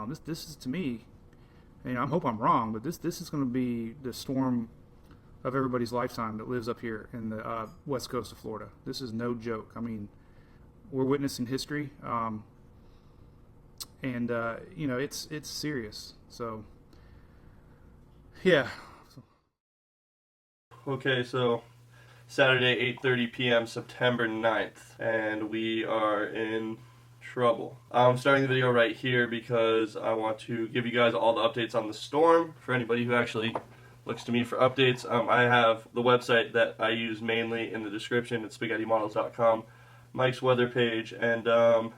This is, to me, and I hope I'm wrong, but this is going to be the storm of everybody's lifetime that lives up here in the west coast of Florida. This is no joke. I mean, we're witnessing history, and it's serious. So, yeah. Okay, so Saturday, 8:30 p.m., September 9th, and we are in trouble. I'm starting the video right here because I want to give you guys all the updates on the storm. For anybody who actually looks to me for updates, I have the website that I use mainly in the description. It's spaghettimodels.com, Mike's weather page, and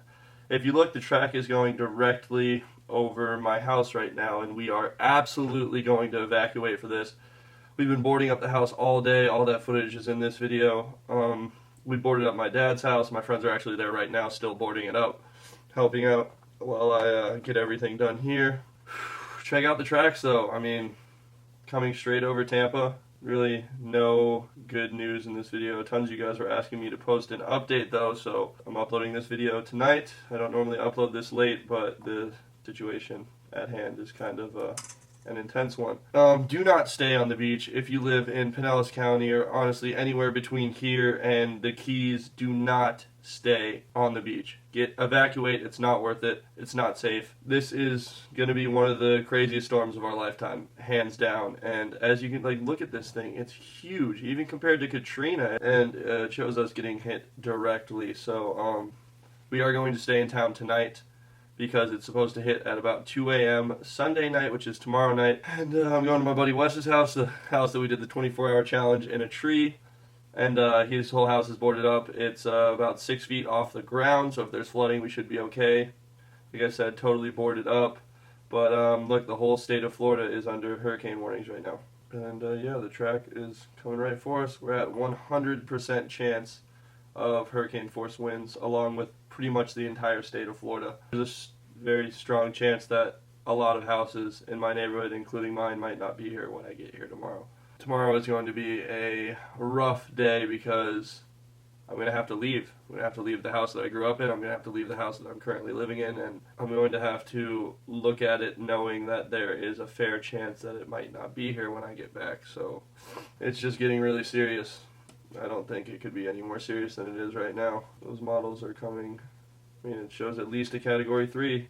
if you look, the track is going directly over my house right now, and we are absolutely going to evacuate for this. We've been boarding up the house all day. All that footage is in this video. We boarded up my dad's house. My friends are actually there right now, still boarding it up, helping out while I get everything done here. Check out the tracks, though. I mean, coming straight over Tampa. Really no good news in this video. Tons of you guys were asking me to post an update, though, so I'm uploading this video tonight. I don't normally upload this late, but the situation at hand is kind of an intense one. Do not stay on the beach if you live in Pinellas County or honestly anywhere between here and the Keys. Do not stay on the beach. Evacuate. It's not worth it. It's not safe. This is going to be one of the craziest storms of our lifetime, hands down. And as you can look at this thing, it's huge, even compared to Katrina, and it shows us getting hit directly. So we are going to stay in town tonight, because it's supposed to hit at about 2 a.m. Sunday night, which is tomorrow night. And I'm going to my buddy Wes's house, the house that we did the 24-hour challenge in a tree. And his whole house is boarded up. It's about 6 feet off the ground, so if there's flooding, we should be okay. Like I said, totally boarded up. But look, the whole state of Florida is under hurricane warnings right now. And yeah, the track is coming right for us. We're at 100% chance of hurricane force winds, along with pretty much the entire state of Florida. There's a very strong chance that a lot of houses in my neighborhood, including mine, might not be here when I get here tomorrow. Tomorrow is going to be a rough day because I'm going to have to leave. I'm going to have to leave the house that I grew up in. I'm going to have to leave the house that I'm currently living in, and I'm going to have to look at it knowing that there is a fair chance that it might not be here when I get back. So it's just getting really serious. I don't think it could be any more serious than it is right now. Those models are coming. I mean, it shows at least a Category 3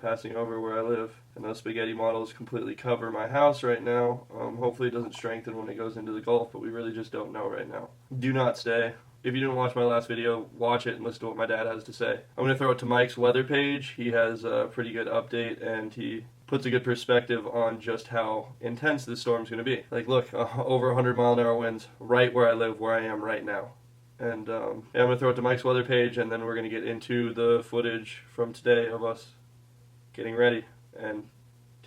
passing over where I live. And those spaghetti models completely cover my house right now. Hopefully it doesn't strengthen when it goes into the Gulf, but we really just don't know right now. Do not stay. If you didn't watch my last video, watch it and listen to what my dad has to say. I'm going to throw it to Mike's weather page. He has a pretty good update, and he puts a good perspective on just how intense this storm's going to be. Like, look, over 100-mile-an-hour winds right where I live, where I am right now. And yeah, I'm going to throw it to Mike's weather page, and then we're going to get into the footage from today of us getting ready and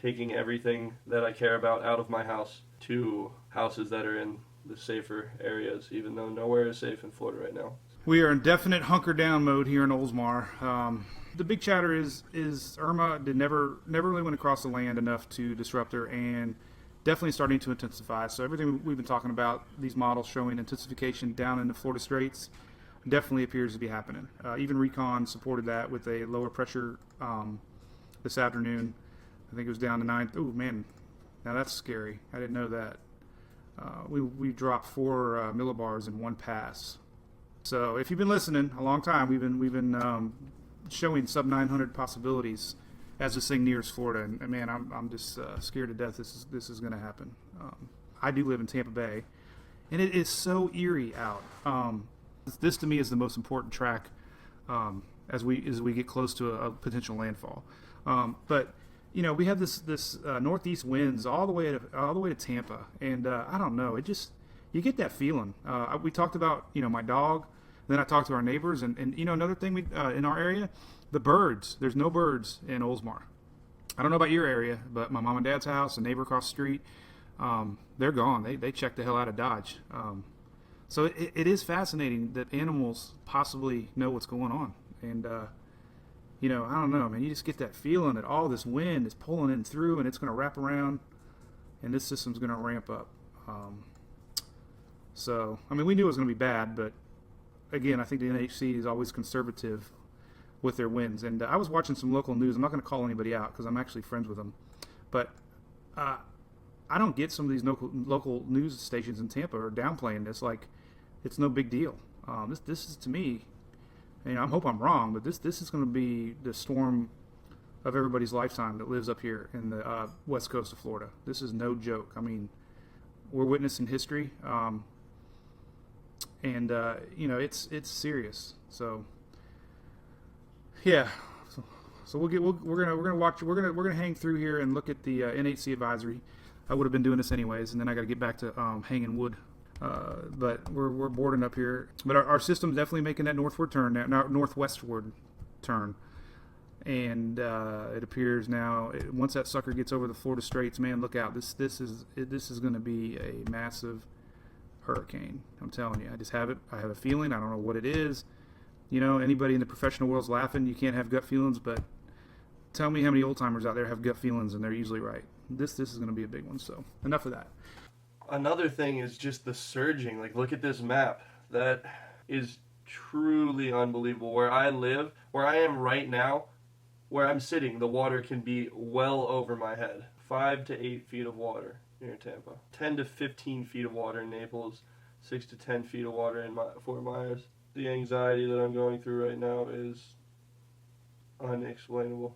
taking everything that I care about out of my house to houses that are in the safer areas, even though nowhere is safe in Florida right now. We are in definite hunker down mode here in Oldsmar. The big chatter is Irma never really went across the land enough to disrupt her, and definitely starting to intensify. So everything we've been talking about, these models showing intensification down in the Florida Straits, definitely appears to be happening. Even Recon supported that with a lower pressure this afternoon. I think it was down to 9. Oh man, now that's scary. I didn't know that. We dropped 4 millibars in one pass. So if you've been listening a long time, we've been showing sub 900 possibilities as this thing nears Florida, and man, I'm just scared to death this is going to happen. I do live in Tampa Bay, and it is so eerie out. This to me is the most important track as we get close to a potential landfall. But you know, we have this northeast winds all the way to Tampa, and I don't know, you get that feeling. We talked about, you know, my dog. Then I talked to our neighbors, and you know, another thing in our area, the birds. There's no birds in Oldsmar. I don't know about your area, but my mom and dad's house, a neighbor across the street, they're gone. They checked the hell out of Dodge. So it is fascinating that animals possibly know what's going on, and you know, I don't know, man. You just get that feeling that all this wind is pulling in through, and it's going to wrap around, and this system's going to ramp up. So, I mean, we knew it was going to be bad, but again, I think the NHC is always conservative with their wins. And I was watching some local news. I'm not going to call anybody out because I'm actually friends with them, but I don't get some of these local news stations in Tampa are downplaying this like it's no big deal. This is, to me, I hope I'm wrong, but this is going to be the storm of everybody's lifetime that lives up here in the west coast of Florida. This is no joke. I mean, we're witnessing history, and it's serious. So yeah, so we're gonna hang through here and look at the NHC advisory. I would have been doing this anyways, and then I got to get back to hanging wood. But we're boarding up here. But our system's definitely making that northwestward turn. And it appears now, once that sucker gets over the Florida Straits, man, look out! This is going to be a massive hurricane. I'm telling you, I just have it. I have a feeling. I don't know what it is. Anybody in the professional world's laughing. You can't have gut feelings, but tell me how many old timers out there have gut feelings, and they're usually right. This is going to be a big one. So enough of that. Another thing is just the surging. Like, look at this map. That is truly unbelievable. Where I live, where I am right now, where I'm sitting, the water can be well over my head. 5 to 8 feet of water near Tampa. 10 to 15 feet of water in Naples. 6 to 10 feet of water in Fort Myers. The anxiety that I'm going through right now is unexplainable.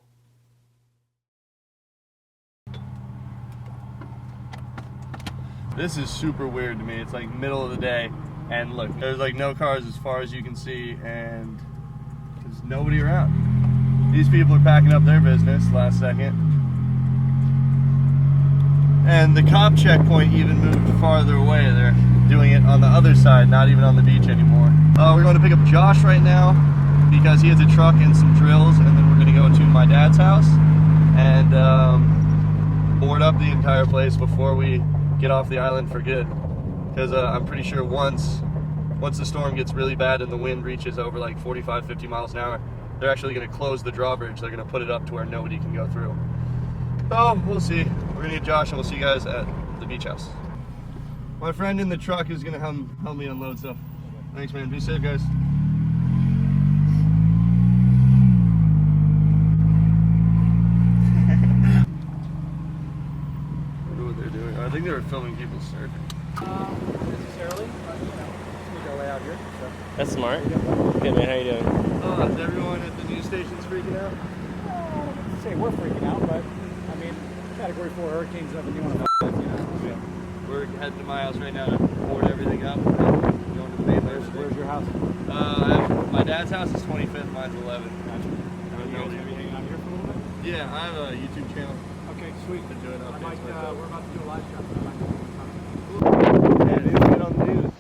This is super weird to me. It's like middle of the day, and look, there's like no cars as far as you can see, and there's nobody around. These people are packing up their business last second. And the cop checkpoint even moved farther away. They're doing it on the other side, not even on the beach anymore. We're going to pick up Josh right now because he has a truck and some drills, and then we're going to go to my dad's house and board up the entire place before we get off the island for good, because I'm pretty sure once the storm gets really bad and the wind reaches over like 45-50 miles an hour, they're actually going to close the drawbridge. They're going to put it up to where nobody can go through. So we'll see. We're going to get Josh, and we'll see you guys at the beach house. My friend in the truck is going to help me unload stuff. Thanks, man. Be safe, guys. I think they were filming people surfing. Necessarily, but we go way out here. So. That's smart. Good, man. How you doing? Is everyone at the news stations freaking out? I wouldn't say we're freaking out, but I mean, Category 4 hurricanes nothing you want to Yeah. We're heading to my house right now to board everything up. Going to the main layer. Where's your house? My dad's house is 25th, mine's 11. Gotcha. You guys gonna be hanging out here for a little bit? Yeah, I have a YouTube channel. Okay, sweet. Been doing updates myself. We're about to do a live shot. So I might Yeah, it is good on the news.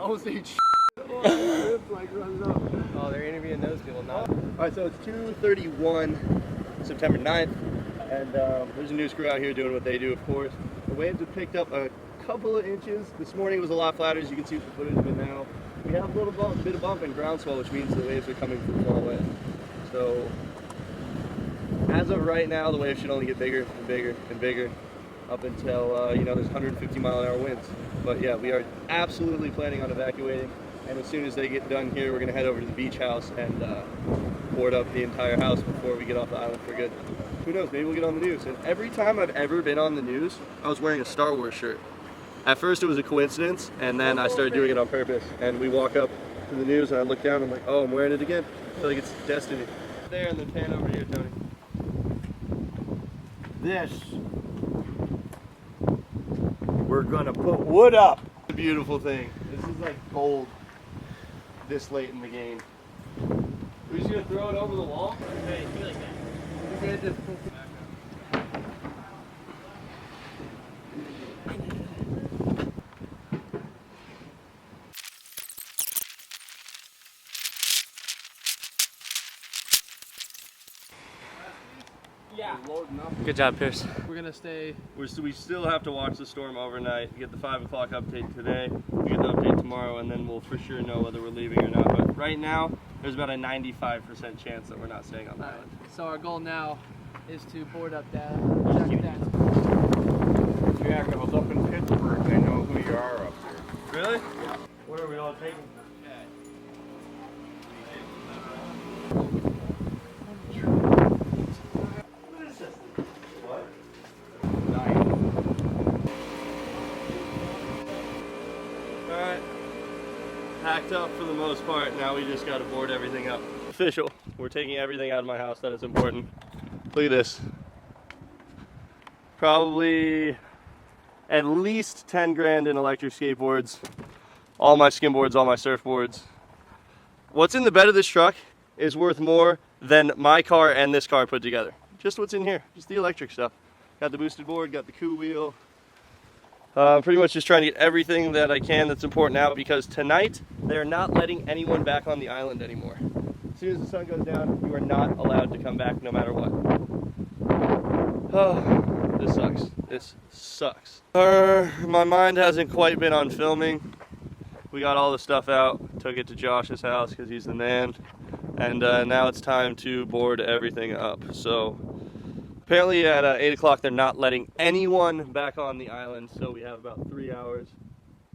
Almost ate Oh, they're interviewing those people, not. Alright, so it's 2:31 September 9th, and there's a news crew out here doing what they do, of course. The waves have picked up a couple of inches. This morning was a lot flatter, as you can see from the footage, but now we have a little bit of bump and groundswell, which means the waves are coming from far away. So, as of right now, the waves should only get bigger and bigger and bigger up until, there's 150 mile an hour winds. But yeah, we are absolutely planning on evacuating. And as soon as they get done here, we're going to head over to the beach house and board up the entire house before we get off the island for good. Who knows, maybe we'll get on the news. And every time I've ever been on the news, I was wearing a Star Wars shirt. At first it was a coincidence, and then I started doing it on purpose. And we walk up to the news, and I look down, and I'm like, oh, I'm wearing it again. I feel like it's destiny. There, and then pan over here, Tony. This, we're gonna put wood up. It's a beautiful thing. This is like gold this late in the game. We're just gonna throw it over the wall? Hey, feel like that. Okay, just... Yeah. Good job, Pierce. We're gonna stay. We still have to watch the storm overnight, get the 5 o'clock update today, we get the update tomorrow, and then we'll for sure know whether we're leaving or not. But right now, there's about a 95% chance that we're not staying on the island. So our goal now is to board up that. Yeah, because up in Pittsburgh, they know who you are up there. Really? Yeah. Where are we all taking? What is this? What? Alright. Packed up for the most part. Now we just gotta board everything up. Official. We're taking everything out of my house that is important. Look at this. Probably at least 10 grand in electric skateboards. All my skimboards, all my surfboards. What's in the bed of this truck is worth more than my car and this car put together. Just what's in here, just the electric stuff. Got the boosted board, got the coup wheel. Pretty much just trying to get everything that I can that's important out, because tonight they're not letting anyone back on the island anymore. As soon as the sun goes down, you are not allowed to come back no matter what. Oh, this sucks. This sucks. My mind hasn't quite been on filming. We got all the stuff out, took it to Josh's house because he's the man, and now it's time to board everything up. So apparently at 8 o'clock they're not letting anyone back on the island, so we have about 3 hours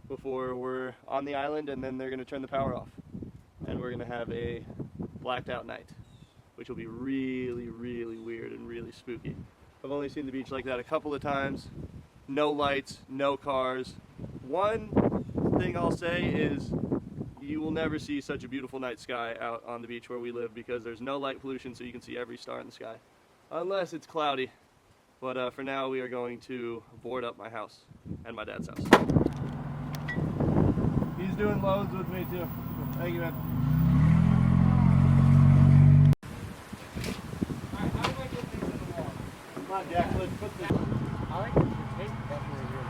before we're on the island, and then they're going to turn the power off. And we're going to have a blacked out night, which will be really, really weird and really spooky. I've only seen the beach like that a couple of times. No lights, no cars. One thing I'll say is you will never see such a beautiful night sky out on the beach where we live, because there's no light pollution, so you can see every star in the sky. Unless it's cloudy. But for now we are going to board up my house and my dad's house. He's doing loads with me too. Thank you, man. Come on, Jack, let's put this. I like your tape definitely here.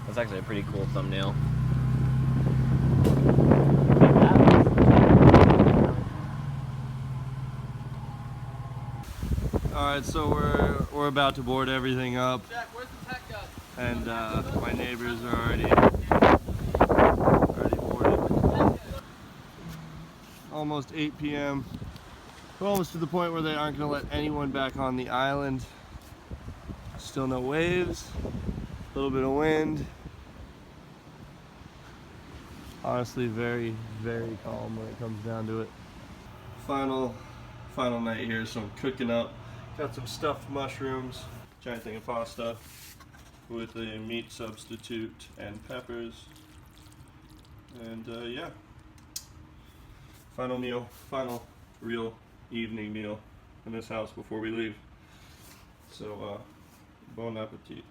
That's actually a pretty cool thumbnail. Alright, so we're about to board everything up. Jack, where's the tech guy? And my neighbors are already boarded. Almost 8 p.m. We're almost to the point where they aren't going to let anyone back on the island. Still no waves, a little bit of wind. Honestly, very, very calm when it comes down to it. Final night here, so I'm cooking up. Got some stuffed mushrooms, giant thing of pasta with a meat substitute and peppers. And yeah, final meal, final real evening meal in this house before we leave. So, bon appetit.